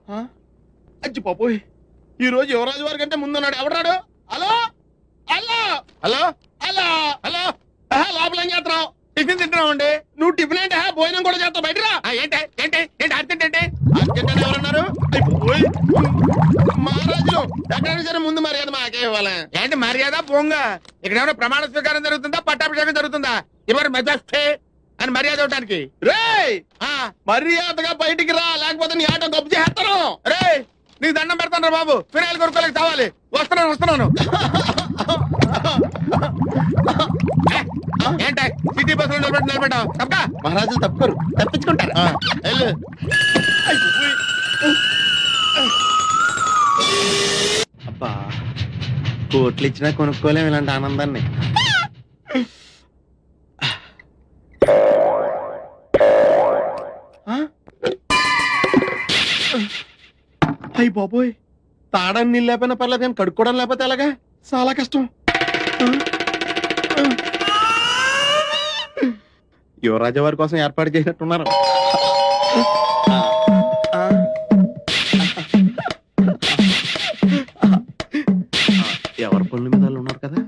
అచ్చి పాపోయ్, ఈ రోజు యువరాజు వారి కంటే ముందున్నాడు. ఎవడాడు? Hello hello hello hello hello లోపల ఏం చేస్తున్నావు? టిఫిన్ తింటున్నావు అండి. నువ్వు టిఫిన్ అంటే భోజనం కూడా చేస్తావు. బయటరా. ఏంటి ఏంటి ఏంటి అర్జెంట్ ఏంటి? అర్జెంట్ అంటే ఎవరన్నారు? మహారాజు ఎక్కడైనా సరే ముందు మర్యాద మాకే ఇవ్వాలి. ఏంటి మర్యాద? పోంగ ఇక్కడ ఏమైనా ప్రమాణ స్వీకారం జరుగుతుందా, పట్టాభిషేకం జరుగుతుందా? ఎవరు మెజాస్టే అని మర్యాద ఇవ్వడానికి. రే మర్యాదగా బయటికి రా, లేకపోతే నీ ఆటో గొప్ప చేస్తాను. రే నీకు దండం పెడతాను రా బాబు, ఫిరాయిలు కొనుక్కోలేక కావాలి. వస్తున్నాను వస్తున్నాను. ఏంట సిటీ బస్సులో నిలబెట్టావు? తప్ప మహారాజులు తప్పుకోరు, తప్పించుకుంటారు. అబ్బా కోట్లు ఇచ్చినా కొనుక్కోలేము ఇలాంటి ఆనందాన్ని. అయ్యి బాబోయ్, తాడానికి నీళ్ళు లేకపోయినా పర్లేదు కానీ కడుక్కోవడం లేకపోతే ఎలాగా? చాలా కష్టం. యువరాజు వారి కోసం ఏర్పాటు చేసినట్టున్నారు. ఎవరి పనుల మీద వాళ్ళు ఉన్నారు కదా,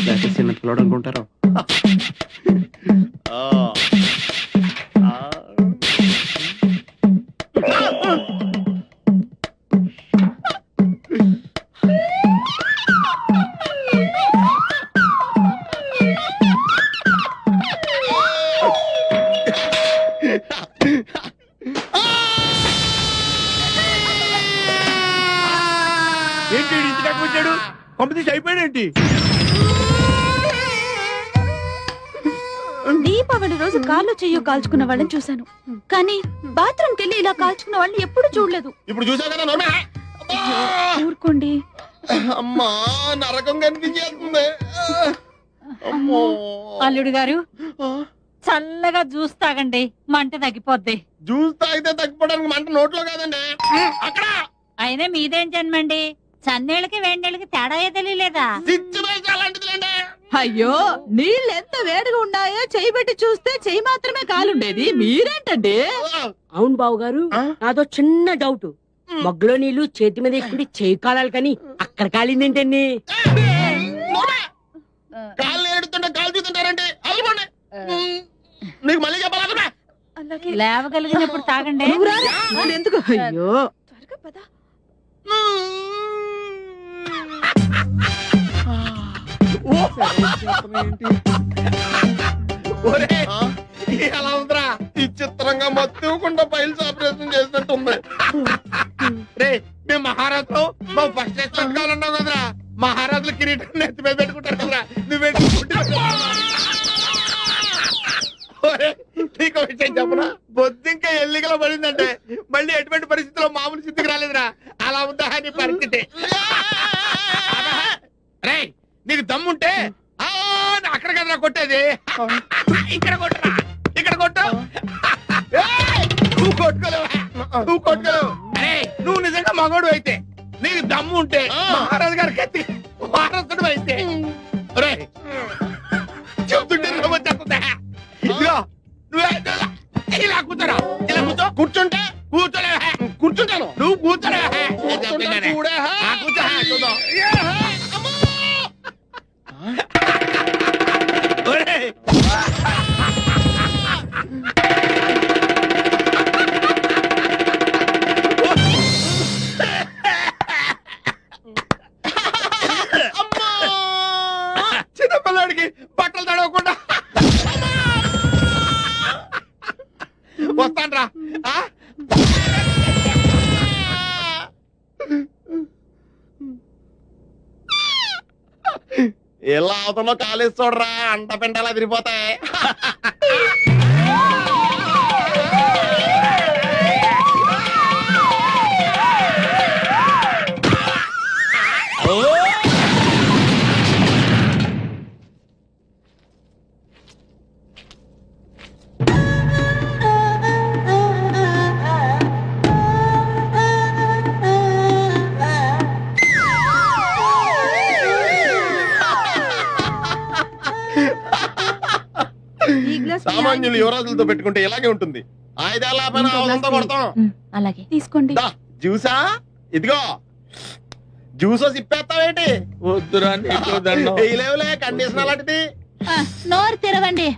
లేకపోతే చిన్న పిల్లడు అనుకుంటారు. ఏంటి ఇంటి దాకా వచ్చాడు? కాంపిటీషన్ అయిపోయాడేంటి? దీపావళి రోజు కాళ్ళు చెయ్యో కాల్చుకున్న వాళ్ళని చూశాను, కానీ బాత్రూమ్కి వెళ్ళి ఇలా కాల్చుకున్న వాళ్ళని ఎప్పుడు చూడలేదు. ఇప్పుడు చూసావు కదా నోర్మే. ఊరుకోండి. అమ్మా నరకం కనిపించేస్తుంది. అల్లుడు గారు చల్లగా జ్యూస్ తాగండి, మంట తగ్గిపోద్ది. జ్యూస్ తాగితే తగ్గిపోవడానికి మంట నోట్లో కాదండి అక్కడ. అయినా మీదేం జన్మండి, చన్నీళ్ళకి వేడినీళ్ళకి తేడా తెలియలేదా? అయ్యో నీళ్ళు ఎంత వేడిగా ఉన్నాయో చెయ్యి పెట్టి చూస్తే చెయ్యి మాత్రమే కాలుండేది, మీరేంటండి? అవును బావు గారు, నాదో చిన్న డౌట్. మగ్గులో నీళ్లు చేతి మీద ఎక్కుడి చేయి కాలాలి కానీ అక్కడ కాలిందేంటండి? కాళ్ళు ఏడుతుంటే కాలు చూస్తుంటారండి. నీకు మళ్ళీ చెప్పాలా? లేవగలిగినప్పుడు తాగండి. ఎందుకు? అయ్యో త్వరగా పద. ఎలా ఉందిరా? ఈ చిత్రంగా మత్తుకుండా ఫైల్స్ ఆపరేషన్ చేసినట్టుంది. రే మేము మహారాజు మా ఫస్ట్ ఎక్స్పెక్టాలన్నావు కదరా. మహారాజులు కిరీటం నెత్తి మీద పెట్టుకుంటారు కదరా. నువ్వు నీకు విషయం చెప్పనా? బొద్దింకా ఎల్లిగలో పడిందంటే మళ్ళీ ఎటువంటి పరిస్థితిలో మామూలు స్థితికి రాలేదురా. అలా ఉందా నీ పరిస్థితి? రే నీకు దమ్ముంటే అక్కడ కదరా కొట్టేది, ఇక్కడ కొట్టరా, ఇక్కడ కొట్టు. నువ్వు కొట్టుకోలేవు, నువ్వు కొట్టుకోలేవు. అరే నువ్వు నిజంగా మగోడు అయితే, నీకు దమ్ము ఉంటే మహారాజు గారికి ఎత్తి వారసుడు అయితే చెప్తుంటే చెప్తుందా? ఇదిగో నువ్వు ఇలా కూర్చోరా, ఇలా కూర్చో. కూర్చుంటే కూర్చోలే, కూర్చుంటాను. నువ్వు కూర్చోలే, కూర్చో. చిన్నపిల్లాడికి బట్టలు తడవకుండా వస్తాన్రా. ఎలా అవుతుందో కాలేజ్ చూడరా, అంట పెంటలా తిరిగిపోతాయి. సామాన్యులు యువరాజులతో పెట్టుకుంటే ఇలాగే ఉంటుంది. ఆయుధాల కొడతాం. అలాగే తీసుకోండి. జ్యూసా? ఇదిగో జ్యూసో సిప్పేస్తావేంటి? వద్దురా నీకు దండం. లేవులే కండిషన్ అలాంటిది. నోరు తెరవండి.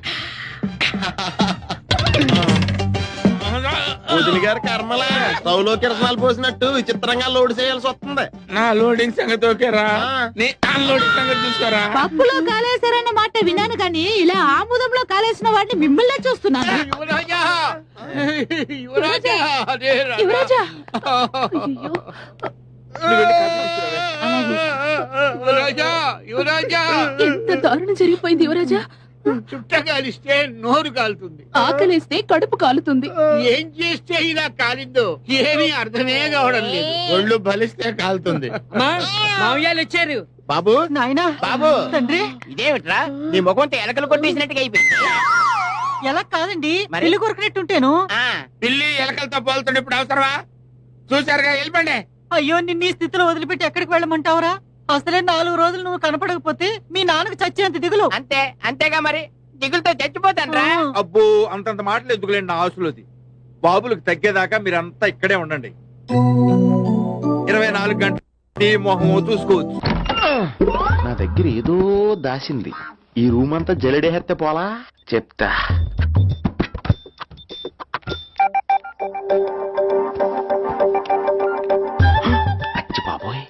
వదిలి గారి కర్మలే స్టవ్లో కిరసనాలు పోసినట్టు విచిత్రంగా లోడ్ చేయాల్సి వస్తుంది. నా లోడింగ్ సంగతి ఓకేరా, ఆ. నీ అన్లోడింగ్ సంగతి చూసుకోరా. పప్పులో కాలేశారన్న మాట విన్నాను కానీ ఇలా ఆముదంలో కాలేసిన వాడిని మిమ్మల్నే చూస్తున్నాను. యువరాజా, యువరాజా, అదేరా. యువరాజా నువ్వు వెళ్ళి కాఫీ తీసుకురావే. యువరాజా, యువరాజా, ఎంత దారుణం జరిగిపోయింది యువరాజా. చుట్ట కాలిస్తే నోరు కాలుతుంది, ఆకలేస్తే కడుపు కాలుతుంది. ఏం చేస్తే ఇలా కాలిందో ఏమీ అర్థమే కావడం లేదు. ఒళ్ళు బలిస్తే కాలుతుంది. మామయ్యాలు వచ్చారు. బాబు నాయనా బాబు తండ్రి, ఇదేమిట్రా నీ ముఖంతో ఎలకలు కొట్టేసినట్టుగా అయిపోయింది. ఎలా కాదండి మరి? పెళ్లి కొరకనట్టుంటేను. ఆ, పిల్లి ఎలకలతో పోలుతుండే ఇప్పుడు అవసరమా? చూసారుగా, వెళ్ళిపోండి. అయ్యో నిన్ను ఈ స్థితిలో వదిలిపెట్టి ఎక్కడికి వెళ్ళమంటావురా? అసలే 4 రోజులు నువ్వు కనపడకపోతే మీ నాన్నకు చచ్చేంత దిగులు. అంతేగా మరి, దిగులతో చచ్చిపోతాను. అబ్బో, అంతంత మాటలు ఎందుకులేండి నా ఆశలోది. బాబులకు తగ్గేదాకా మీరంతా ఇక్కడే ఉండండి. 24 గంటలు నీ మొహం చూసుకోవచ్చు. నా దగ్గర ఏదో దాసింది. ఈ రూమ్ అంతా జలడేహెత్తే పోలా చెప్తా. అచ్చి బాబోయ్,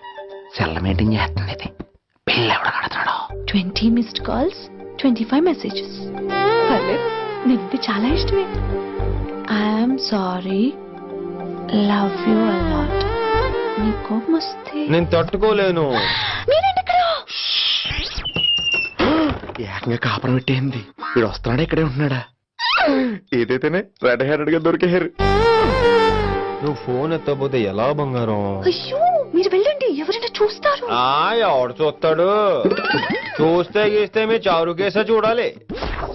సెల్ల మెయింటైన్ చేస్తుంది ఇది. బిల్ ఎవడ కడతాడో. 20 మిస్డ్ కాల్స్, 25 మెసేజెస్. పర్లేదు, నీకు చాలా ఇష్టమే. I'm sorry, love you a lot. నీ కోపం వస్తే నేను తట్టుకోలేను. మీరేంటి ఇక్కడ? ఏకంగా కాపురం పెట్టేంది. వీడు వస్తున్నాడా ఇక్కడే ఉంటున్నాడా? ఏదైతేనే రెడ్ హెయిర్డ్ గా దొరికే హెయిర్. నువ్వు ఫోన్ ఎత్తపోతే ఎలా బంగారం? అయ్యో, మీరు వెళ్ళండి, ఎవరైనా చూస్తారు. ఎవడు చూస్తాడు? చూస్తే గీస్తే మీ చారు కేసా చూడాలి.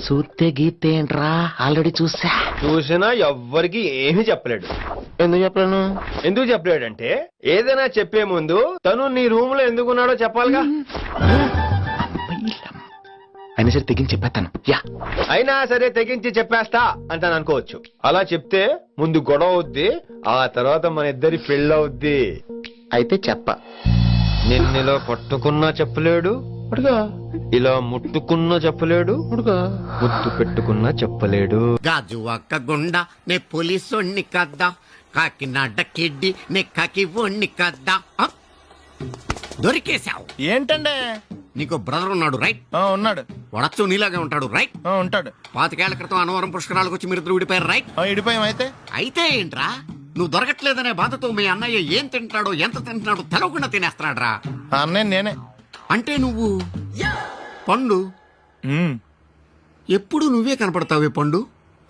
చూస్తే గీతే ఏంట్రా, ఆల్రెడీ చూసా. చూసినా ఎవ్వరికి ఏమీ చెప్పలేడు. ఎందుకు చెప్పలేను? ఎందుకు చెప్పలేడంటే ఏదైనా చెప్పే ముందు తను నీ రూమ్ లో ఎందుకున్నాడో చెప్పాలిగా. అయినా సరే తెగించి చెప్పేస్తాను. అయినా సరే తెగించి చెప్పేస్తా అంటాను అనుకోవచ్చు. అలా చెప్తే ముందు గొడవ అవుద్ది, ఆ తర్వాత మన ఇద్దరి పెళ్ళవుద్ది. అయితే చెప్ప. నిన్నెలా పట్టుకున్నా చెప్పలేడు, ఇలా ముట్టుకున్నా చెప్పలేడు, ముద్దు పెట్టుకున్నా చెప్పలేడు. గాజు ఒక్క గుండా నే పోలీసోణ్ణి కద్దా, కాకినాడ కిడ్డి నే కాకి ఒణ్ణి కద్దా. దొరికేశావు. ఏంటండే? నీకు బ్రదర్ ఉన్నాడు రైట్? ఉన్నాడు. వడచ్చు నీలాగే ఉంటాడు రైట్? ఉంటాడు. 25 ఏళ్ల క్రితం అన్నవరం పుష్కరాలకు వచ్చి మీరిద్దరు విడిపోయారు రైట్? ఇడిపోయాం. అయితే అయితే ఏంట్రా, నువ్వు దొరకట్లేదనే బాధతో మీ అన్నయ్య ఏం తింటాడో ఎంత తింటున్నాడో తెలవకుండా తినేస్తున్నాడ్రా. అన్నయ్య నేనే. అంటే నువ్వు పండు ఎప్పుడు నువ్వే కనపడతావే పండు.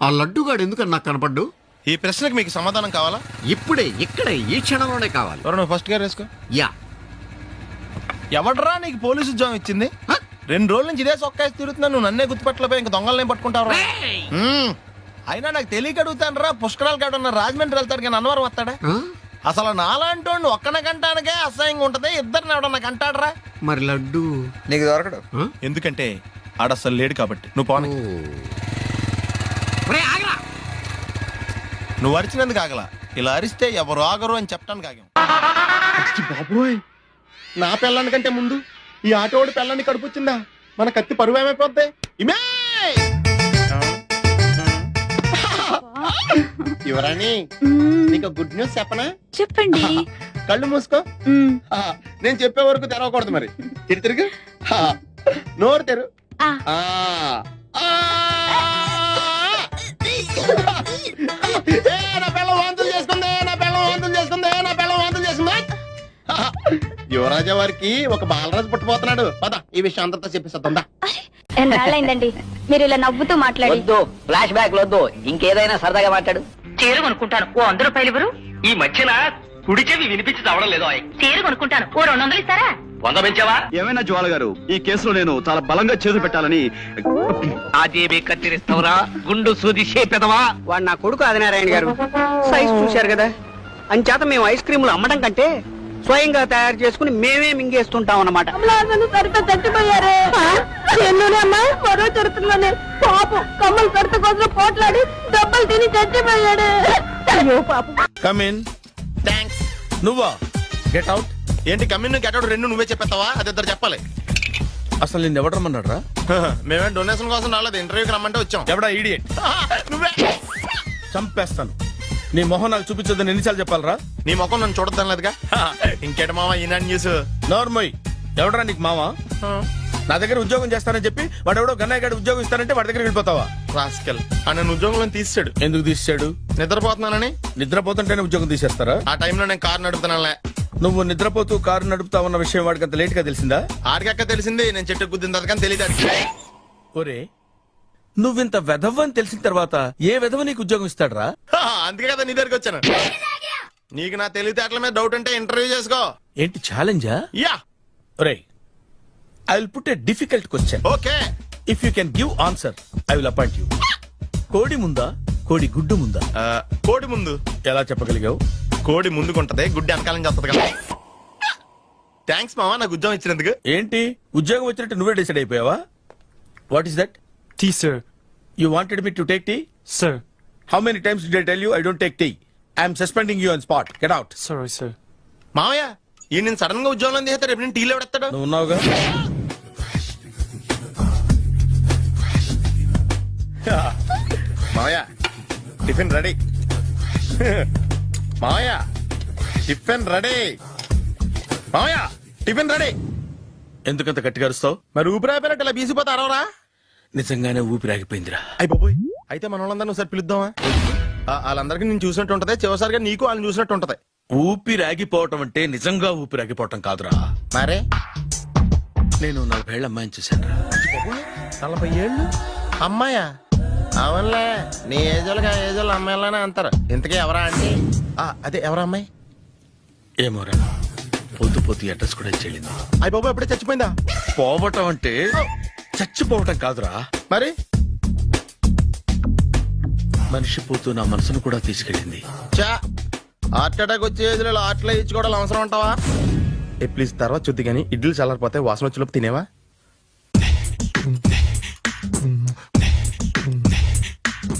ఆ లడ్డుగాడు ఎందుకని నాకు కనపడ్డు? ఈ ప్రశ్నకు మీకు సమాధానం కావాలా? ఇప్పుడే ఇక్కడే ఈ క్షణంలోనే కావాలి. నువ్వు ఫస్ట్ గేర్ వేసుకో. యా. ఎవడరా నీకు పోలీసు ఉద్యోగం ఇచ్చింది? 2 రోజుల నుంచి ఇదే సొక్కాసి తిరుగుతున్నా, నువ్వు నన్నే గుర్తుపట్టలేపోయి ఇంకా దొంగలనే పట్టుకుంటావు. అయినా నాకు తెలియక అడుగుతాను రా, పుష్కరాలు కాడున్న రాజమండ్రి వెళ్తాడు కానీ అన్నవరం వస్తాడా? అసలు నాలాంటి వాడిని ఒక్కన కంటానికే అసహ్యంగా ఉంటది, ఇద్దరిని ఎవడన్నా కంటాడరా? మరి లడ్డు నీకు దొరకడు. ఎందుకంటే ఆడ అసలు లేడు కాబట్టి. నువ్వు పోనీ. నువ్వు అరిచినందుకు ఆగలా, ఇలా అరిస్తే ఎవరు ఆగరు అని చెప్పడానికి ఆగాం. బాబోయ్, నా పిల్లని కంటే ముందు ఈ ఆటోడు పిల్లని కడుపుచ్చిందా? మన కత్తి పరువు ఏమైపోద్ది? ఇమే యువరాణి, నీకు గుడ్ న్యూస్ చెప్పనా? చెప్పండి. కళ్ళు మూసుకో. నేను చెప్పే వరకు తెరవకూడదు. మరి తిరుగు, నోరు తెరు. నా పిల్ల వాంతులు చేసుకుంది, నా పిల్ల వాంతులు చేసుకుంది, నా పిల్ల వాంతులు చేసుకుంది. యువరాజా వారికి ఒక బాలరాజు పుట్టబోతున్నాడు. పద ఈ విషయం అంతా చెప్పేస్తుందా? ఎన్నాళ్ళైందండి మీరు ఇలా నవ్వుతూ మాట్లాడి. వద్దు, ఫ్లాష్ బ్యాక్ వద్దు, ఇంకేదైనా సరదాగా మాట్లాడు. చీర కొనుక్కుంటాను, ఓ 100 రూపాయలు ఇవ్వరు? ఈ మధ్యన కుడి చెవి వినిపించి చావడం లేదు. చీర కొనుక్కుంటాను, ఓ 200 ఇస్తారా? 100 పెంచావా? ఏమైనా జ్వాల గారు, ఈ కేసులో నేను చాలా బలంగా చేతులు పెట్టాలని. అదేమి కత్తిరిస్తావురా, గుండు సూది చేపెదవా? వాడు నా కొడుకు ఆదినారాయణ గారు. సైజ్ చూశారు కదా, అంచేత మేము ఐస్ క్రీములు అమ్మడం కంటే స్వయంగా తయారు చేసుకుని మేమే మింగేస్తుంటాం అన్నమాట. చచ్చిపోయారే మరో చరుతుందనే పాపం కమ్మలు కడత కోసం పోట్లాడి దెబ్బలు తిని చచ్చిపోయాడు. అయ్యో పాపం. Come in. థాంక్స్. నువ్వా? Get out. ఏంటి కమ్యూన్ గెటౌట్ రెండు నువ్వే చెప్పేస్తావా? అది ఇద్దరు చెప్పాలి. అసలు నిన్ను ఎవడు రమ్మన్నాడు రా? మేమే డొనేషన్ కోసం రాలేదు, ఇంటర్వ్యూకి రమ్మంటే వచ్చాం. ఎవడా ఈడియట్? నువ్వే. చంపేస్తాను. నీ మొహం నాకు చూపించొద్దని ఎన్నిసార్లు చెప్పాలరా? నీ ముఖం నన్ను చూడద్దాం లేదుగా. ఇంకేట మామ ఈనాడు న్యూస్. నోర్మోయ్, ఎవడరా నీకు మావా? నా దగ్గర ఉద్యోగం చేస్తానని చెప్పి వాడు ఎవడో గన్నయ్య గారి ఉద్యోగం ఇస్తానంటే వాడి దగ్గర వెళ్ళిపోతావా? రాస్కెల్. ఆ నన్ను ఉద్యోగంలో తీసాడు. ఎందుకు తీసాడు? నిద్రపోతున్నానని. నిద్రపోతుంటేనే ఉద్యోగం తీసేస్తారా? ఆ టైంలో నేను కారు నడుపుతున్నానులే. నువ్వు నిద్రపోతూ కారు నడుపుతా ఉన్న విషయం వాడికి అంత లేట్ గా తెలిసిందా? ఆడికక్క తెలిసింది, నేను చెట్టు గుద్దిన తర్వాత కానీ తెలియదు. ఒరే, నువ్వింత వెధవ్ అని తెలిసిన తర్వాత ఏ వెధవ నీకు ఉద్యోగం ఇస్తాడరా? అందుకే కదా నీ దగ్గరికి వచ్చాను. నీకు నా తెలివితేటల మీద డౌట్ ఉంటే ఇంటర్వ్యూ చేసుకో. ఏంటి ఛాలెంజా? యా. ఒరే, I will put a difficult question. Okay. If you can give answer I will appoint you. కోడి ముందా, కోడి గుడ్డు ముందా? కోడి ముందు. ఎలా చెప్పగలిగావు? కోడి ముందుకుంటది, గుడ్డి వెనకాలని చేస్తుంది కదా. థ్యాంక్స్ మావా నాకు ఉద్యోగం ఇచ్చినందుకు. ఏంటి ఉద్యోగం వచ్చినట్టు నువ్వే డిసైడ్ అయిపోయావా? What is that? Tea sir. You wanted me to take tea? Sir. How many times did I tell you I don't take tea? I am suspending you on spot. Get out. Sorry, sir. మావయ్య ఈ నేను sudden గా ఉద్యోగంలో తీస్తాడు, రేపు నేను టీలో ఎవడెత్తాడు? నువ్వు ఉన్నావుగా. మావయ్య టిఫిన్ రెడీ. మావయ్య టిఫిన్ రెడీ. మావయ్య టిఫిన్ రెడీ. ఎందుకంత గట్టిగా అరుస్తావు? మరి ఊపిరాయిపోయినట్టు ఇలా బీసిపోతే అరవరా? నిజంగానే ఊపిరాగిపోయిందిరా. అయ్యి బాబోయ్, అయితే మన వాళ్ళందరినీ ఒకసారి పిలుద్దామా? వాళ్ళందరికీ నేను చూసినట్టు ఉంటది, చివరిసారిగా నీకు వాళ్ళని చూసినట్టు ఉంటది. ఊపిరాగిపోవటం అంటే నిజంగా ఊపిరాగిపోవటం కాదురా. మరే నేను 40 ఏళ్ల అమ్మాయిని చూశాను రా. 40 ఏళ్ళు అమ్మాయా? అవునులే, నీ ఏజోళ్ళకి ఆ ఏజోళ్ళు అమ్మాయిలానే అంటారు. ఇంతకీ ఎవరా అంటే? అదే ఎవరా అమ్మాయి? ఏమోరా, పొద్దు పొద్దు అడ్రస్ కూడా చెల్లింది. అయ్యి బాబు ఎప్పుడే చచ్చిపోయిందా? పోవటం అంటే చచ్చిపోవటం కాదురా, మరి మనిషి పోతూ నా మనసును కూడా తీసుకెళ్ళింది. చా, హార్ట్ అటాక్ వచ్చే ఏజ్లో హార్ట్లో ఇచ్చుకోవడం అవసరం ఉంటావా? ప్లీజ్ తర్వాత చూద్ది కానీ ఇడ్లీలు చల్లారిపోతే వాసన వచ్చేలోపు తినేవా?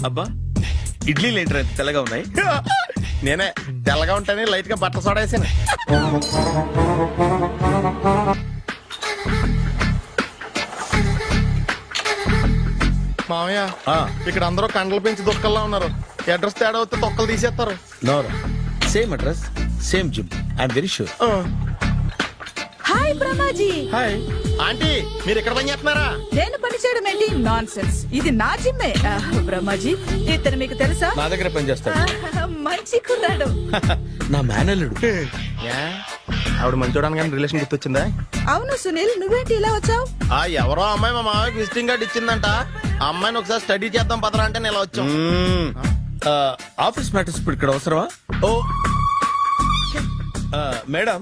అబ్బా, ఇడ్లీలు ఏంట్రా ఇంత తెల్లగా ఉన్నాయి? నేనే తెల్లగా ఉంటానే లైట్ గా బట్టలు సోడేసాను. మామయ్య ఇక్కడ అందరూ కండలు పెంచి దుక్కల్లా ఉన్నారు. అడ్రస్ తేడా వస్తే తొక్కలు తీసేస్తారు. Nora, same address same gym. I'm very sure. Hi Brahmaji. Hi aunty, మీరు ఇక్కడ పని చేస్తున్నారా? నేను పని చేయడం ఏంటి? Nonsense. ఇది నా జిమ్మే. బ్రహ్మాజీ, ఇతను మీకు తెలుసా? నా దగ్గర పని చేస్తాడు. మంచి కుర్రాడు. నా మేనల్లుడు. ఆవిడ మంచి చూడడానికి రిలేషన్ గుర్తొచ్చిందా? అవును సునీల్, నువ్వేంటి ఇలా వచ్చావు? ఎవరో అమ్మాయి మా మామయ్యకి విజిటింగ్ కార్డు ఇచ్చిందంట. ఆ అమ్మాయిని ఒకసారి స్టడీ చేద్దాం పదరా అంటే నేను ఇలా వచ్చాం. ఆఫీస్ మ్యాటర్స్ ఇప్పుడు ఇక్కడ అవసరమా? ఓ మేడం,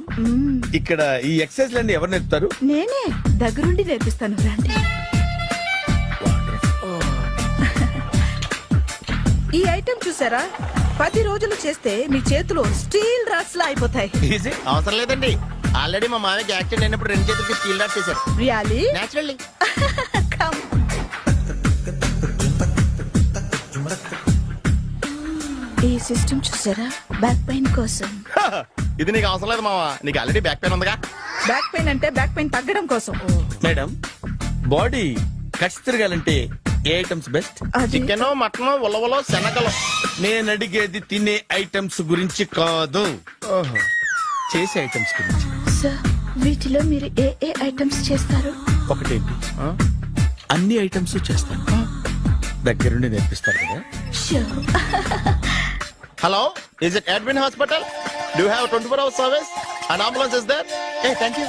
ఇక్కడ ఈ ఎక్సర్సైజ్ లన్నీ ఎవరు నేర్పుతారు? నేనే దగ్గరుండి నేర్పిస్తాను, రండి. ఈ ఐటెం చూసారా? 10 రోజులు చేస్తే మీ చేతులు స్టీల్ రాట్స్ లా అయిపోతాయి. అవసరం లేదండి, ఆల్రెడీ మా మామయ్యకి యాక్సిడెంట్ అయినప్పుడు 2 చేతులకి స్టీల్ డాట్ చేశారు. రియల్లీ? నేచురల్లీ. కమ్. ఈ సిస్టమ్ చూసారా? బ్యాక్ పెయిన్ కోసం. ఇది నీకు అవసరం లేదు మావా, నీకు ఆల్రెడీ బ్యాక్ పెయిన్ ఉందిగా. బ్యాక్ పెయిన్ అంటే బ్యాక్ పెయిన్ తగ్గడం కోసం. మేడం, బాడీ కట్స్ తిరగాలంటే ఏ ఐటమ్స్ బెస్ట్? చికెన్, మటన్, ఉలవలో, శనగలు. నేను అడిగేది తినే ఐటమ్స్ గురించి కాదు, చేసే ఐటమ్స్ గురించి. సార్, వీటిలో మీరు ఏ ఏ ఐటమ్స్ చేస్తారు? ఒకటేంటి, అన్ని ఐటమ్స్ చేస్తాను. దగ్గరుండి నేర్పిస్తారు కదా. Hello, is it admin hospital? Do have 24 hours service and ambulance is there? Thank you.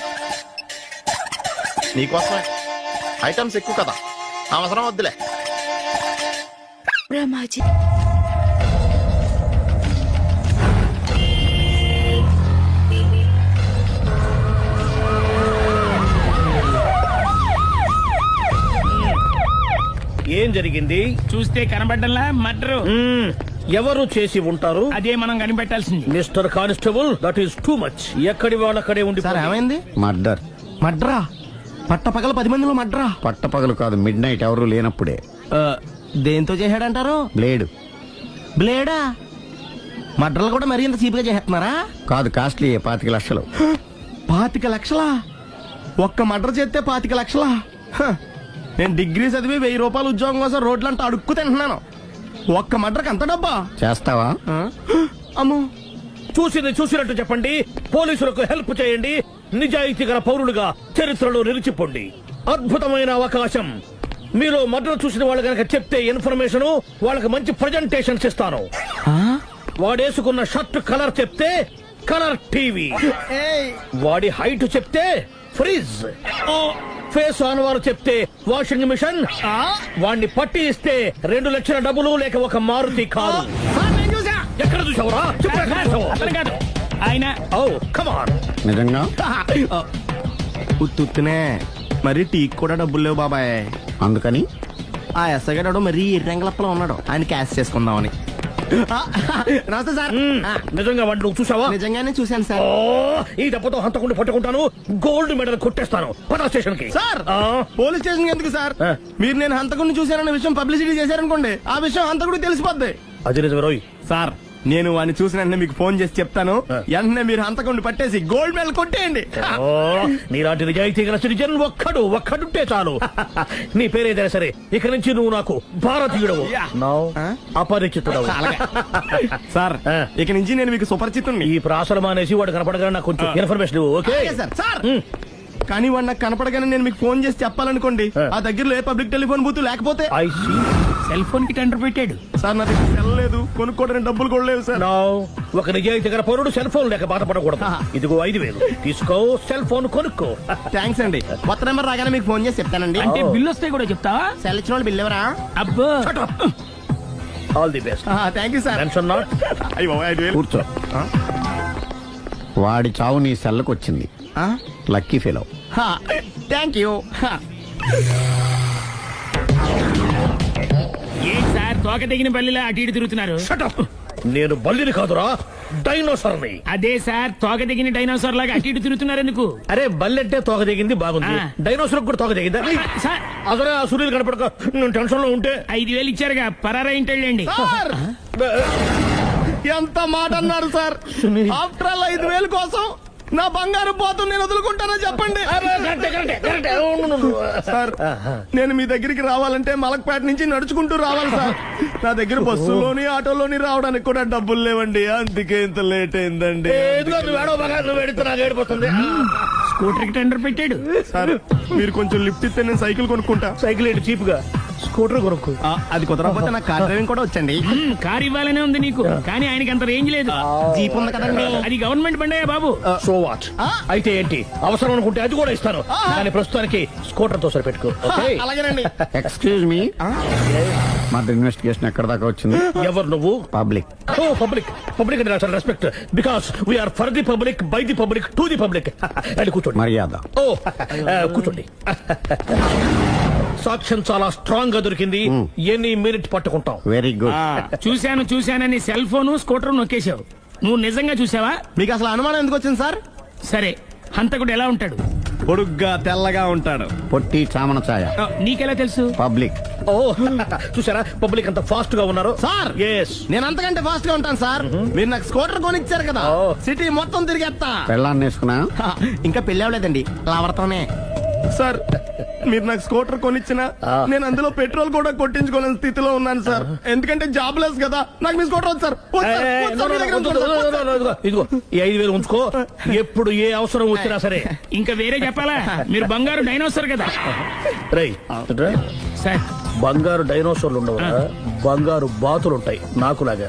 నీకోసమే ఐటమ్స్ ఎక్కువ కదా, అవసరం వద్దులే. బ్రహ్మాజీ, ఏం జరిగింది? చూస్తే కనబడ్డంలా మర్డరు. ఎవరు చేసి ఉంటారు? అదే మనం కనిపెట్టాల్సింది. Mister constable, that is too much. ఎక్కడి వాళ్ళక్కడే ఉండి. ఏమైంది? మర్డర్. మడ్రా? పట్టపగల 10 మందిలో మడ్రా? పట్టపగలు కాదు, మిడ్ నైట్ ఎవరు లేనప్పుడే. దేంతో చేశాడంటారు? బ్లేడ్. బ్లేడా? మడ్రలు కూడా మరీ ఇంత చీప్ గా చేస్తున్నారా? కాదు, కాస్ట్లీ 25 లక్షలు. 25 లక్షలా? ఒక్క మడ్ర చేస్తే 25 లక్షలా? హ, నేను డిగ్రీ చదివి 1000 రూపాయలు ఉద్యోగం కోసం రోడ్లంతా అడుక్కు తింటున్నాను. ఒక్క మడ్రకు అంత డబ్బా? చేస్తావా? అమ్మో, చూసింది చూసినట్టు చెప్పండి, పోలీసులకు హెల్ప్ చేయండి, నిజాయితీ గల పౌరులుగా చరిత్రలో నిలిచిపోండి. అద్భుతమైన అవకాశం. మీలో మర్డర్ చూసిన వాళ్ళు కనుక చెప్తే ఇన్ఫర్మేషన్, వాళ్ళకి మంచి ప్రజెంటేషన్స్ ఇస్తాను. వాడేసుకున్న షర్ట్ కలర్ చెప్తే కలర్ టీవీ, వాడి హైట్ చెప్తే ఫ్రిజ్, ఫేస్ ఆన్ వారు చెప్తే వాషింగ్ మిషన్, వాడిని పట్టి ఇస్తే 2 లక్షల డబ్బులు లేక ఒక మారుతి కారు. ఎక్కడ చూసావురా? అతను కాదు ఆయన. ఓ కమాన్. నిజంగా? ఉత్తునే మరి టీకి కూడా డబ్బులు లేవు బాబాయ్. అందుకని ఆ ఎస్ఐ గారు మరీ ఎర్రంగలప్పలో ఉన్నాడు, ఆయన క్యాష్ చేసుకుందామని. నమస్తే సార్. నిజంగా వాడిని నువ్వు చూసావా? నిజంగానే చూశాను సార్. ఈ దెబ్బతో హంతకుండా పట్టుకుంటాను, గోల్డ్ మెడల్ కొట్టేస్తాను. పద స్టేషన్ కి. సార్, పోలీస్ స్టేషన్ ఎందుకు సార్? మీరు నేను హంతకుడిని చూశానన్న విషయం పబ్లిసిటీ చేశారనుకోండి, ఆ విషయం హంతకుడికి తెలిసిపోద్ది. అది నిజమే రోయ్. సార్, నేను వాడిని చూసిన వెంటనే మీకు ఫోన్ చేసి చెప్తాను. వెంటనే మీరు హంతకుడిని పట్టేసి గోల్డ్ మెడల్ కొట్టేయండి. నీలాంటి నిజాయితీ గల సిటిజన్ ఒక్కడుంటే చాలు. నీ పేరేదైనా సరే, ఇక నుంచి నువ్వు నాకు భారతీయుడవు, అపరిచితుడవు. సార్, ఇక నుంచి నేను మీకు సుపరిచితుణ్ణి. ఈ ప్రాసలు మానేసి వాడు కనపడగా నాకు కొంచెం ఇన్ఫర్మేషన్ ఇవ్వు, ఓకే? సార్, కానీ వాడు నాకు కనపడగానే నేను మీకు ఫోన్ చేసి చెప్పాలనుకోండి, ఆ దగ్గరలో ఏ పబ్లిక్ టెలిఫోన్ బూత్ లేకపోతే. సెల్ ఫోన్ కి టెండర్ పెట్టాడు సార్, నా దగ్గర సెల్ లేదు, కొనుక్కోవడానికి డబ్బులు కూడా లేవు సార్. ఒక నిజాయితీ గల పౌరుడు సెల్ ఫోన్ లేక బాధపడకూడదు. ఇదిగో 5000 తీసుకో, సెల్ ఫోన్ కొనుక్కో. థ్యాంక్స్ అండి. కొత్త నెంబర్ రాగానే మీకు ఫోన్ చేసి చెప్తానండి. అంటే బిల్ వస్తే కూడా చెప్తావా? సెల్ ఇచ్చిన వాళ్ళు బిల్ ఎవరా? అబ్బో, all the best. Thank you sir. Tension not. కూర్చో. వాడి చావు నీ సెల్లకు వచ్చింది. Lucky fellow. Thank you. ఏం సార్, తోక తెగిన బల్లిలా అటు ఇటు తిరుగుతున్నారు? నేను బల్లిని కాదురా, డైనోసార్ని. అదే సార్, తోక తెగిన డైనోసార్ లాగా అటు ఇటు తిరుగుతున్నారు ఎందుకు? అరే, బల్లెట్టే తోక తెగింది, బాగుంది. డైనోసార్ కూడా తోక తెగిందా? అసలే ఆ సూర్యులు కనపడక నేను టెన్షన్ లో ఉంటే 5000 ఇచ్చారుగా, పరారా ఇంటండి. ఎంత మాట అన్నారు సార్? ఆఫ్టర్ ఆల్ 5000 కోసం నా బంగారు పోతు నేను వదులుకుంటానో చెప్పండి. సార్, నేను మీ దగ్గరికి రావాలంటే మలక్పేట నుంచి నడుచుకుంటూ రావాలి సార్. నా దగ్గర బస్సులోని ఆటోలోని రావడానికి కూడా డబ్బులు లేవండి, అందుకే ఇంత లేట్ అయిందండి. స్కూటర్ కి టెండర్ పెట్టాడు సార్. మీరు కొంచెం లిఫ్ట్ ఇస్తే నేను సైకిల్ కొనుక్కుంటా. సైకిల్ ఏంటి చీప్ గా, స్కూటర్ కొనుక్కు. అది కుదరకపోతే నాకు కార్ డ్రైవింగ్ కూడా వచ్చండి. కార్ ఇవ్వాలనే ఉంది నీకు, కానీ ఆయనకి అంత రేంజ్ లేదు. జీప్ ఉంది కదండి. అది గవర్నమెంట్ బండే బాబు. So what? అయితే ఏంటి, అవసరం అనుకుంటే అది కూడా ఇస్తాను, కానీ ప్రస్తుతానికి స్కూటర్ తో సరిపెట్టుకో. అలాగేనండి. ఎక్స్క్యూజ్ మీ, మర్డర్ ఇన్వెస్టిగేషన్ ఎక్కడ దాకా వచ్చింది? ఎవరు నువ్వు? పబ్లిక్. ఓ పబ్లిక్. పబ్లిక్ అంటే చాలా respect, because we're for the public, by the public, to the public. అది కూర్చోండి. మర్యాద. ఓ కూర్చోండి. సాక్ష్యం చాలా స్ట్రాంగ్ గా దొరికింది, ఎన్ని మినిట్ పట్టుకుంటాం. Very good. చూశానని సెల్ ఫోన్ స్కూటర్ నొక్కేశావు. నువ్వు నిజంగా చూసావా? మీకు అసలు అనుమానం ఎందుకు వచ్చింది సార్? సరే, హంతకుడు ఎలా ఉంటాడు? పొడుగ్గా తెల్లగా ఉంటాడు. పొట్టి చామన ఛాయ. నీకెలా తెలుసు? పబ్లిక్. ఓ చూసారా, పబ్లిక్ అంత ఫాస్ట్ గా ఉన్నారు సార్. ఎస్, నేను అంతకంటే ఫాస్ట్ గా ఉంటాను సార్. మీరు నాకు స్కూటర్ కొనిచ్చారు కదా, సిటీ మొత్తం తిరిగేస్తా. పెళ్ళాన్ని వేసుకున్నా? ఇంకా పెళ్లి అవ్వలేదండి, లావడతానే. సార్, మీరు నాకు స్కూటర్ కొనిచ్చిన నేను అందులో పెట్రోల్ కూడా కొట్టించుకోలేని స్థితిలో ఉన్నాను సార్. ఎందుకంటే జాబ్ లెస్ కదా, నాకు మీ స్కూటర్ వద్దు సార్. ఇదిగో ఈ 5000 ఉంచుకో, ఎప్పుడు ఏ అవసరం వచ్చినా సరే. ఇంకా వేరే చెప్పాలా? మీరు బంగారు డైనోసార్ కదా. రై సార్, బంగారు డైనోసార్లు ఉండవు, బంగారు బాతులు ఉంటాయి నాకులాగా.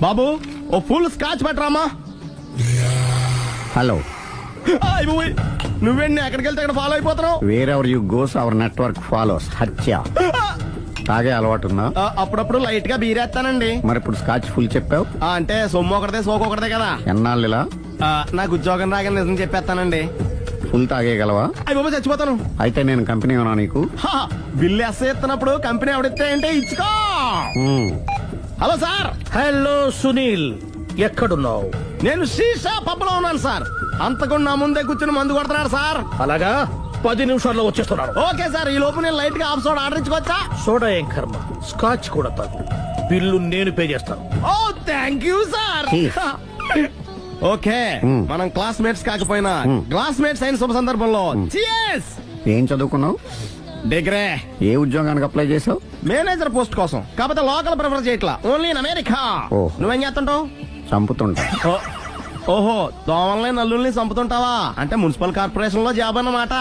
బాబు, ఓ ఫుల్ స్కాచ్ పెట్టరామా. హలో. నువ్వేండి ఎక్కడికి వెళ్తే అక్కడ ఫాలో అయిపోతున్నావు? Wherever you goes our network follows. హత్య. తాగే అలవాటు ఉందా? అప్పుడప్పుడు లైట్ గా బీరేస్తానండి. మరి ఇప్పుడు స్కాచ్ ఫుల్ చెప్పావు అంటే సొమ్ము ఒకటిదే సోకు ఒకటిదే కదా. ఎన్నాళ్ళు ఇలా? నాకు ఉద్యోగం రాగానే నిజం చెప్పేస్తానండి. ఫుల్ తాగేయగలవా? అయ్యి బాబా, చచ్చిపోతాను. అయితే నేను కంపెనీ ఉన్నా నీకు? బిల్లు ఎత్తనప్పుడు కంపెనీ ఎవడితే అంటే ఇచ్చుకో. Hello sir. హలో సునీల్, ఎక్కడున్నావు? నేను శీషా పబ్బలో ఉన్నాను సార్. అంతకుండా నా ముందే కూర్చుని మందు కొడుతున్నాడు సార్. అలాగా, 10 నిమిషాల్లో వచ్చేస్తున్నాను. ఓకే సార్, ఈ లోపు నేను లైట్ గా హాఫ్ సోడా ఆర్డర్ ఇచ్చుకోవచ్చా? సోడా ఏం కర్మ, స్కాచ్ కూడా తాగు. బిల్లు నేను పే చేస్తాను. ఓ థ్యాంక్ యూ సార్. ఓకే, మనం క్లాస్మేట్స్ కాకపోయినా క్లాస్మేట్స్ అయిన శుభ సందర్భంలో cheers. ఏం చదువుకున్నావు? డిగ్రీ. ఏ ఉద్యోగానికి అప్లై చేసావు? మేనేజర్ పోస్ట్ కోసం, కాకపోతే లోకల్ ప్రిఫర్ చేయట్లా, ఓన్లీ ఇన్ అమెరికా. ఓ. నువ్వేం చేస్తుంటావు? చంపుతుంటా. ఓహో, దోమల్ని నల్లుల్ని చంపుతుంటావా? అంటే మున్సిపల్ కార్పొరేషన్ లో జాబ్ అన్నమాట.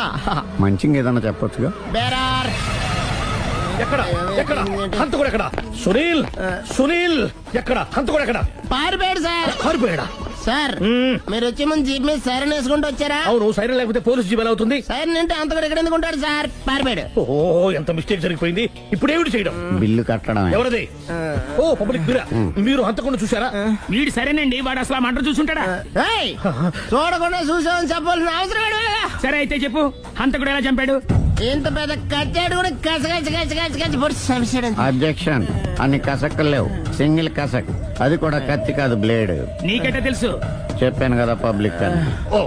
మంచిగా ఏదన్నా చెప్పొచ్చుగా. బేరార్. ఎక్కడ ఎక్కడ హంతకుడు ఎక్కడ? సునీల్, సునీల్ ఎక్కడ? హంతకుడు ఎక్కడ? పారిపోయాడు సార్. పారిపోయాడా? సార్ మీరు వచ్చే ముందు జీప్ మీద సైరన్ వేసుకుంటూ వచ్చారా? అవును, సైరన్ లేకపోతే పోలీస్ జీవన్ అవుతుంది. సైరన్ అంటే అంతకుడు ఎక్కడ ఎందుకు ఉంటాడు సార్? పారిపోయాడు. ఓ, ఎంత మిస్టేక్ జరిగిపోయింది. ఇప్పుడు ఏమిటి చేయడం? బిల్లు కట్టడం. ఎవరది? ఓ, పబ్లిక్ మీరా? మీరు హంతకుండా చూసారా? వీడు సరేనండి, వాడు అసలు మంట చూసుంటాడా? ఏయ్, చూడకుండా చూసామని చెప్పాల్సిన అవసరం ఏంటి? సరే అయితే చెప్పు, హంతకుడు ఎలా చంపాడు? ఇంత పెద్ద కచ్చాడు కూడా కచ్చ పొడి సమస్య. అబ్జెక్షన్. అన్ని కసక్కులు లేవు, సింగిల్ కసక్, అది కూడా కత్తి కాదు, బ్లేడ్. నీకెట్టా తెలుసు? చెప్పాను కదా పబ్లిక్ అని. ఓ,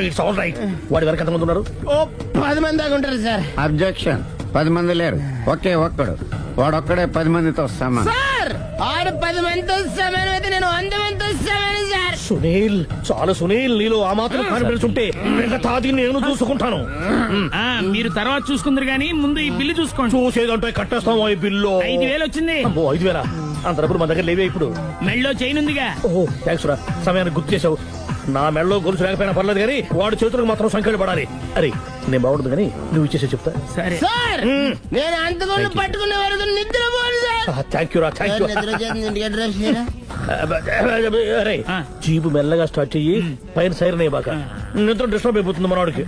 ఇట్స్ ఆల్ రైట్. వాడి వరకు ఎంతమంది ఉన్నారు? ఓ 10 మంది దాకా ఉంటారు సార్. అబ్జెక్షన్. 10 మంది లేరు, ఒకే ఒక్కడు. వాడొక్కడే 10 మందితో సమానం. సార్ ఆరు 10 మందితో సమానం అయితే నేను 100 మందితో సమానం సార్. సునీల్, చాలు సునీల్, నీలో ఆ మాత్రం కాన్ఫిడెన్స్ ఉంటే మిగతాది నేను చూసుకుంటాను. మీరు తర్వాత చూసుకుందరు గానీ ముందు ఈ బిల్లు చూసుకోండి. చూసేదంటే కట్టేస్తాము ఈ బిల్లు. 5,000 వచ్చింది. 5,000? అంత డబ్బులు మన దగ్గర లేవే ఇప్పుడు. మెళ్ళో చైన్ ఉందిగా. ఓహో, థ్యాంక్స్ రా, సమయానికి గుర్తు చేసావు. నా మెడలో గొలుసు లేకపోయినా పర్లేదు కానీ వాడి చేతులకు మాత్రం సంఖ్యలు పడాలి. అరే, నేను బాగుంటుంది కానీ నువ్వు ఇచ్చేసే చెప్తా. సరే సార్ నేను అంతకుండా పట్టుకునే వరకు నిద్రపోను సార్. థ్యాంక్ యూ రా, థ్యాంక్ యూ. నిద్ర చేస్తుంది, ఇంటికి డ్రైవ్ చేయరా? అరే, జీపు మెల్లగా స్టార్ట్ చెయ్యి, పైన సైరన్ బాక నిద్ర డిస్టర్బ్ అయిపోతుంది మనవాడికి.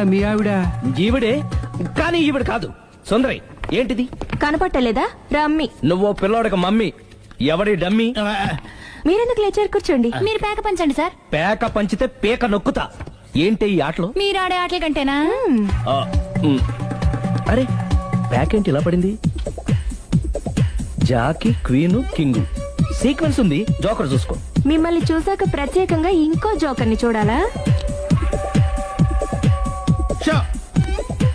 మీ ఆవిడ? ఈవిడే, కానీ ఈవిడ కాదు. సుందరి, ఏంటిది కనపట్టలేదా? రమ్మి. నువ్వు పిల్లోడక మమ్మీ. ఎవడి డమ్మి? మీరెందుకు లేచారు? కూర్చోండి. మీరు పేక పంచండి సార్. పేక పంచితే పేక నొక్కుతా. ఏంటి ఈ ఆటలు? మీరు ఆడే ఆటల కంటేనా? అరే, పేక ఏంటి ఇలా పడింది? జాకి, క్వీను, కింగు సీక్వెన్స్ ఉంది. జోకర్ చూసుకో. మిమ్మల్ని చూసాక ప్రత్యేకంగా ఇంకో జోకర్ని చూడాలా?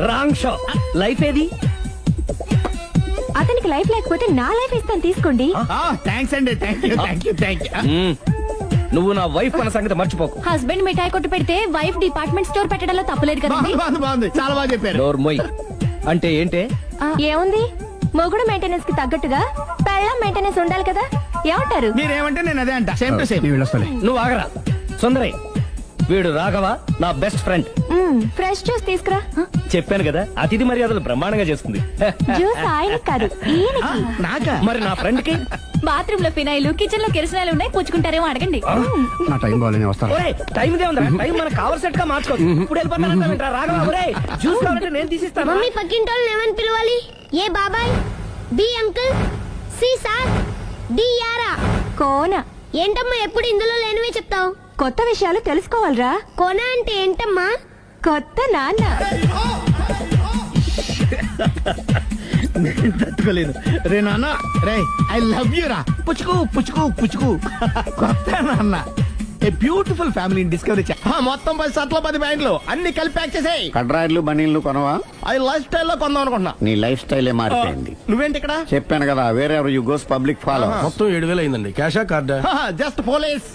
Wrong show. లైఫ్ ఏది? అతనికి లైఫ్ లేకపోతే నా లైఫ్ ఇస్తాను, తీసుకోండి. థ్యాంక్స్ అండి. Thank you. నువ్వు నా వైఫ్ అన్న సంగతి మర్చిపోకు. హస్బెండ్ మిఠాయి కొట్టు పెడితే వైఫ్ డిపార్ట్మెంట్ స్టోర్ పెట్టడంలో తప్పులేదు కదండి. బాగుంది, చాలా బాగా చెప్పారు. డోర్ మొయ్. అంటే ఏంటే? ఏముంది, మొగుడు మెయింటెనెన్స్ కి తగ్గట్టుగా పెళ్ళాం మెయింటెనెన్స్ ఉండాలి కదా. ఏమంటారు? మీరేమంటే నేను అదే అంట. Same to same. నువ్వు ఆగరా. సుందరి, వీడు రాఘవ, నా బెస్ట్ ఫ్రెండ్. ఫ్రెష్ జ్యూస్ తీసుకురా. చెప్పాను కదా అతిథి మర్యాదలు బ్రహ్మాండంగా చేస్తుంది. జ్యూస్ ఆయన కాదు ఈయనకి. నాకా? మరి నా ఫ్రెండ్ కి బాత్రూమ్ లో ఫినాయిల్, కిచెన్ లో కిరసనాయిలు ఉన్నాయి, పుచ్చుకుంటారేమో అడగండి. నా టైం బాగాలేని వస్తాను. టైం ఇదే ఉందా? టైం మనకు కావలసినట్టు గా మార్చుకోవచ్చు. ఇప్పుడు వెళ్ళిపోతానంటా రాగలవా? ఒరేయ్, జ్యూస్ కావాలంటే నేను తీసిస్తాను. మమ్మీ పక్కింటోళ్ళని ఏమని పిలవాలి? ఏ బాబాయ్, B uncle, C sir, D యారా. కోన. ఏంటమ్మా ఎప్పుడు ఇందులో లేనివే చెప్తావు? కొత్త విషయాలు తెలుసుకోవాలరా. కోన అంటే ఏంటమ్మా? కొత్త నాన్న. తట్టుకోలేదు రే నాన్న. రే ఐ లవ్ యూ రా. పుచ్చుకు పుచ్చుకు పుచ్చుకు. కొత్త నాన్న. A beautiful family discovery. మొత్తం 10 షర్ట్లు 10 ప్యాంట్లు అన్ని కలిపి ప్యాక్ చేసేయ్. కడ్రాయిలు బనీళ్లు కొనవా? అది లైఫ్ స్టైల్ లో కొందాం అనుకుంటున్నా. నీ లైఫ్ స్టైలే మారిపోయింది. నువ్వేంటి ఇక్కడ? చెప్పాను కదా, వేరే ఎవరు యు గోస్ పబ్లిక్ ఫాలో. మొత్తం 7,000 అయిందండి. క్యాషా కార్డా? Just police.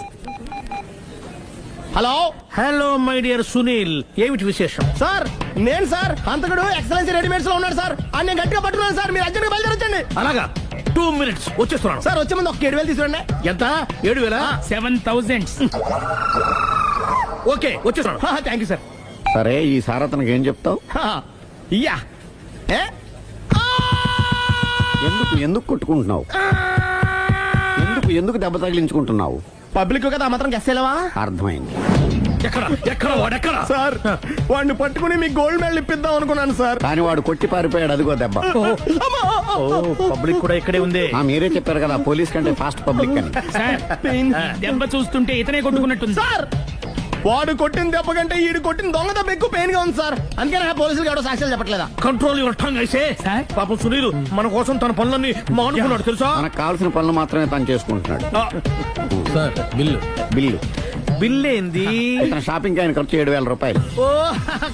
Hello hello my dear Sunil, ఏమిటి విశేషం? సార్, నేను సార్ అంతకుడు ఎక్సలెన్సీ రెడీమేడ్స్ లో ఉన్నాడు సార్. అని నేను గట్టిగా పట్టుకున్నాను సార్. మీరు అర్జెంట్గా బయలుదేరొచ్చండి. అలాగా, 2 minutes వచ్చేస్తున్నాను. సార్ వచ్చే ముందు ఒక 7,000 తీసుకురండి. ఎంత? 7,000? 7,000. ఓకే, వచ్చేస్తున్నాను. Thank you sir. సరే, ఈ సారతనకి ఏం చెప్తావు? ఇయ్యా. ఏ? ఎందుకు కొట్టుకుంటున్నావు? ఎందుకు దెబ్బ తగిలించుకుంటున్నావు? పబ్లిక్ కదా మాత్రం గెస్సేలవా? అర్థమైంది. ఎక్కడ వాడెక్కడ? సార్, వాడిని పట్టుకుని మీకు గోల్డ్ మెడల్ ఇప్పిద్దాం అనుకున్నాను సార్. కానీ వాడు కొట్టి పారిపోయాడు. అదిగో దెబ్బ. పబ్లిక్ కూడా ఇక్కడే ఉంది. మీరే చెప్పారు కదా పోలీస్ కంటే ఫాస్ట్ పబ్లిక్ అని. దెబ్బ చూస్తుంటే ఇతనే కొట్టుకున్నట్టుంది సార్, వాడు కొట్టిన దెబ్బ కంటే ఈడు కొట్టిన దొంగ దెబ్బ ఎక్కువ పెయిన్ గా ఉంది సార్. అందుకని పోలీసులు ఎవడో సాక్ష్యాలు చెప్పట్లేదా? కంట్రోల్ యువర్ టంగ్ అయితే. పాపం సునీల్ మన కోసం తన పనులన్నీ మానుకున్నాడు తెలుసా? మనకు కావాల్సిన పనులు మాత్రమే తను చేసుకుంటున్నాడు. సార్, బిల్లు బిల్ ఏంది? ఇతను షాపింగ్ ఆయన ఖర్చు 7,000 రూపాయలు. ఓ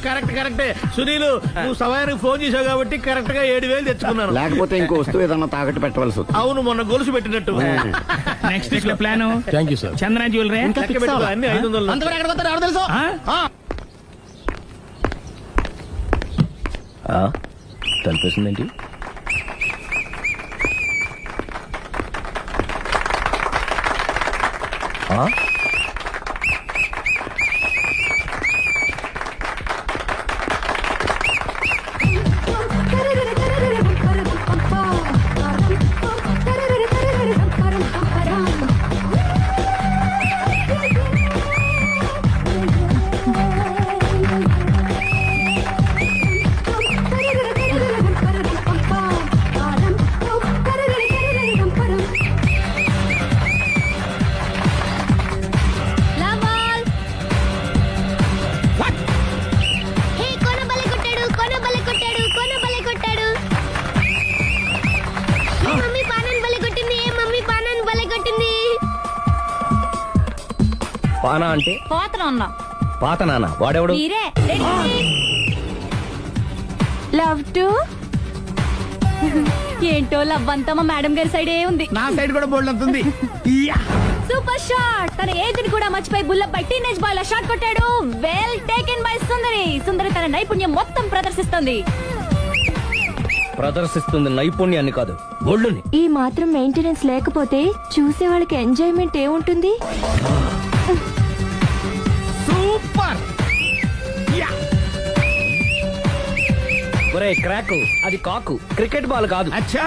కరెక్టే సునీల్, నువ్వు సమయానికి ఫోన్ చేసావు కాబట్టి కరెక్ట్ గా 7,000 తెచ్చుకున్నాను. లేకపోతే ఇంకో వస్తువు ఏదన్నా తాకట్టు పెట్టవలసి వస్తుంది. అవును, మొన్న గొలుసు పెట్టినట్టు. నెక్స్ట్ వీక్ లో plan. Thank you sir. Chandana jewellery అన్ని 500. అంతవరకు ఎక్కడ పోతారు ఎవరు తెలుసు? తలిపేసిందేంటి? పానా అంటే పాత నాన్న. వాడెవడు? లవ్ టు ఏంటో లవ్ అంతా మా మేడం గారి సైడే ఉంది. నా సైడ్ కూడా బోల్డ్ అవుతుంది. Super shot. తన ఏజ్ ని కూడా మర్చిపోయి బుల్లెట్ పై టీనేజ్ బాయ్ లా షాట్ కొట్టాడు. వెల్ టేకెన్ బై సుందరి తన నైపుణ్యం మొత్తం ప్రదర్శిస్తుంది నైపుణ్యాన్ని కాదు, ఒళ్ళుని. ఈ మాత్రం మెయింటెనెన్స్ లేకపోతే చూసే వాళ్ళకి ఎంజాయ్మెంట్ ఏముంటుంది? సూపర్. ఒరే క్రాక్, అది కాకు, క్రికెట్ బాల్ కాదు. అచ్చా,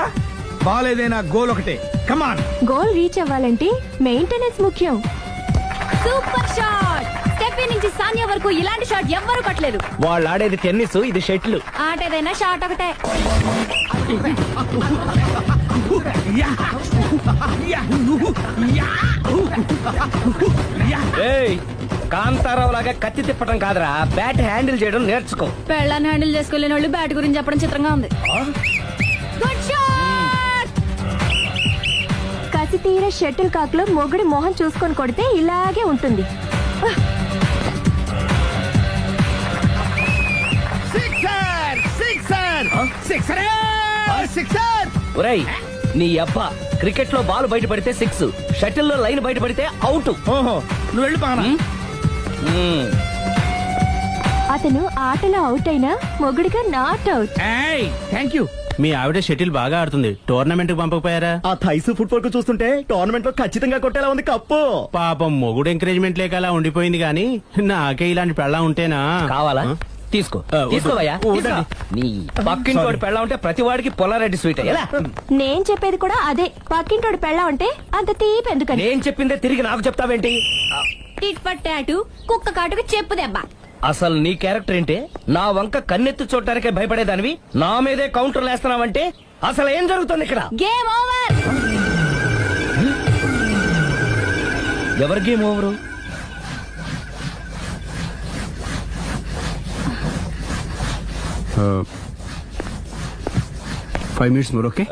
బాల్ ఏదైనా గోల్ ఒకటే. కమాన్. గోల్ రీచ్ అవ్వాలంటే మెయింటెనెన్స్ ముఖ్యం. Super shot. స్టెఫీ నుంచి సానియా వరకు ఇలాంటి షాట్ ఎవ్వరూ కొట్టలేదు. వాళ్ళు ఆడేది టెన్నిస్, ఇది షటిల్. ఆట ఏదైనా షాట్ ఒకటే. కాంతారావు లాగా కత్తి తిప్పటం కాదురా, బ్యాట్ హ్యాండిల్ చేయడం నేర్చుకో. పెళ్ళాన్ని హ్యాండిల్ చేసుకోలేని వాళ్ళు బ్యాట్ గురించి చెప్పడం చిత్రంగా ఉంది. Good shot. కసి తీర షటిల్ కాక్ లో మొగుడి మొహం చూసుకొని కొడితే ఇలాగే ఉంటుంది. ఒరేయ్, నీ అబ్బా, క్రికెట్ లో బాల్ బయట పడితే 6, షటిల్ లో లైన్ బయట పడితే అవుట్. ఓహో, నువ్వు వెళ్ళి పానా. అతను ఆటలో అవుట్ అయినా మొగుడిగా నాట్ అవుట్. Thank you. మీ ఆవిడ షటిల్ బాగా ఆడుతుంది టోర్నమెంట్ కి పంపకపోయారా? ఆ థైస్ ఫుట్బాల్ కు చూస్తుంటే టోర్నమెంట్ లో ఖచ్చితంగా కొట్టేలా ఉంది కప్పు. పాపం మొగుడు ఎంకరేజ్మెంట్ లేక అలా ఉండిపోయింది గాని నాకే ఇలాంటి పెళ్ళం ఉంటేనా? కావాలా? తీసుకో తీసుకోవయ్యా. నీ పక్కింటి పెళ్ళ ఉంటే ప్రతి వాడికి పొలారెడ్డి స్వీట్ ఎలా? నేను చెప్పేది కూడా అదే, పక్కింటోడు పెళ్ళా ఉంటే అంత తీపి ఎందుకని. నేను చెప్పిందే తిరిగి నాకు చెప్తావేంటి? టిట్ పట్ టాటు, కుక్క కాటుకు చెప్పు దెబ్బ. అసలు నీ క్యారెక్టర్ ఏంటి? నా వంక కన్నెత్తి చూడటానికే భయపడేదానివి నా మీదే కౌంటర్లు వేస్తున్నావంటే అసలు ఏం జరుగుతుంది ఇక్కడ? Game over. ఎవరి game over? 5 minutes more, okay?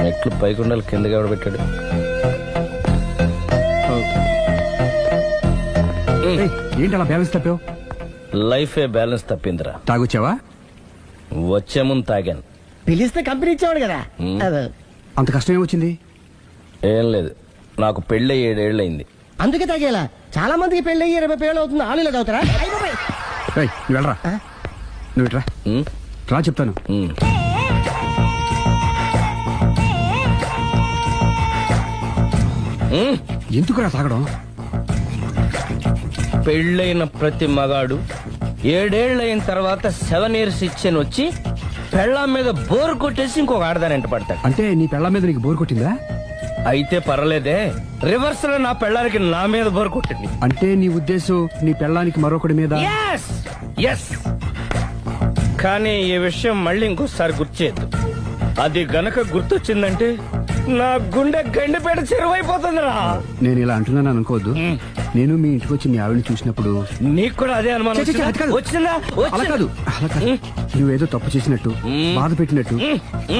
మెట్లు పైకుండలు కిందకి ఎవడ పెట్టాడు? ఏంటి అలా బ్యాలెన్స్ తప్పావు? లైఫే బ్యాలెన్స్ తప్పిందిరా. తాగొచ్చావా? వచ్చే ముందు తాగాను. పిలిస్తే కంపెనీ ఇచ్చేవాడు కదా. అంత కష్టం ఏమొచ్చింది? ఏం లేదు, నాకు పెళ్ళి 7 ఏళ్ళయింది. అందుకే తాగేలా. చాలా మందికి పెళ్లి 20 ఏళ్ళు అవుతుంది, ఆలు ఇలా తాగుతారా? ఏయ్, నువ్వు వెళ్ళరా. నువ్వు ఇట్రా రా చెప్తాను. ఎందుకురా తాగడం? పెళ్ళైన ప్రతి మగాడు 7 ఏళ్ళైన తర్వాత 7 years ఇచ్చాను వచ్చి పెళ్ళాం మీద బోరు కొట్టేసి ఇంకొక ఆడదాని ఎంట పడతాడు. అంటే నీ పెళ్ళ మీద నీకు బోర్ కొట్టిందా? అయితే పర్లేదే, రివర్స్ లో నా పెళ్ళానికి నా మీద బోరు కొట్టింది. అంటే నీ ఉద్దేశం నీ పెళ్ళానికి మరొకటి మీద? Yes! Yes! కానీ ఈ విషయం మళ్ళీ ఇంకోసారి గుర్తు చేయద్దు. అది గనక గుర్తొచ్చిందంటే నా గుండె గండిపేట చెరువైపోతుందిరా. నేను ఇలా అంటున్నాను అనుకోవద్దు. నేను మీ ఇంటికి వచ్చి మీ ఆవిడని చూసినప్పుడు నీకు కూడా అదే అనుమానం ఛే, ఛే, ఛే, అది కాదు. వచ్చిందా? అలా కాదు, అలా కాదు. నువ్వేదో తప్పు చేసినట్టు, బాధ పెట్టినట్టు,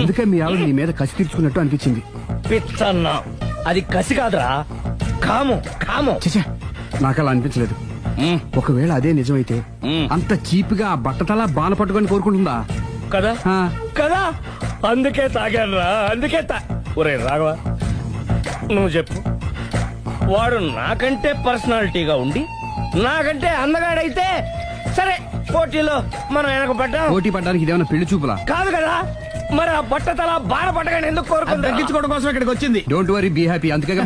అందుకే మీ ఆవిడ నీ మీద కసి తీర్చుకున్నట్టు అనిపించింది. పిచ్చన్నా, అది కసి కాదురా, కాము కాము. ఛే, నాకు అలా అనిపించలేదు. ఒకవేళ అదే నిజమైతే అంత చీప్ గా ఆ బట్టతలా బాణ పట్టుకొని కోరుకుంటుందా? కదా ఆ. కదా, అందుకే తాగాను రా, అందుకే ఒరే రాఘవ, నువ్వు చెప్పు, వాడు నాకంటే పర్సనాలిటీగా ఉండి నాకంటే అందగాడైతే సరే, పోటీలో మనం వెనక పడ్డాం. పోటీ పడ్డానికి ఇదేమన్నా పెళ్లి చూపులా? కాదు కదా, మరి ఆ బట్టతల బాణ పట్టగానే ఎందుకు కోరుకుంటా? తగ్గించుకోవడం కోసం ఇక్కడికి వచ్చింది. Don't worry, be happy. అందుకే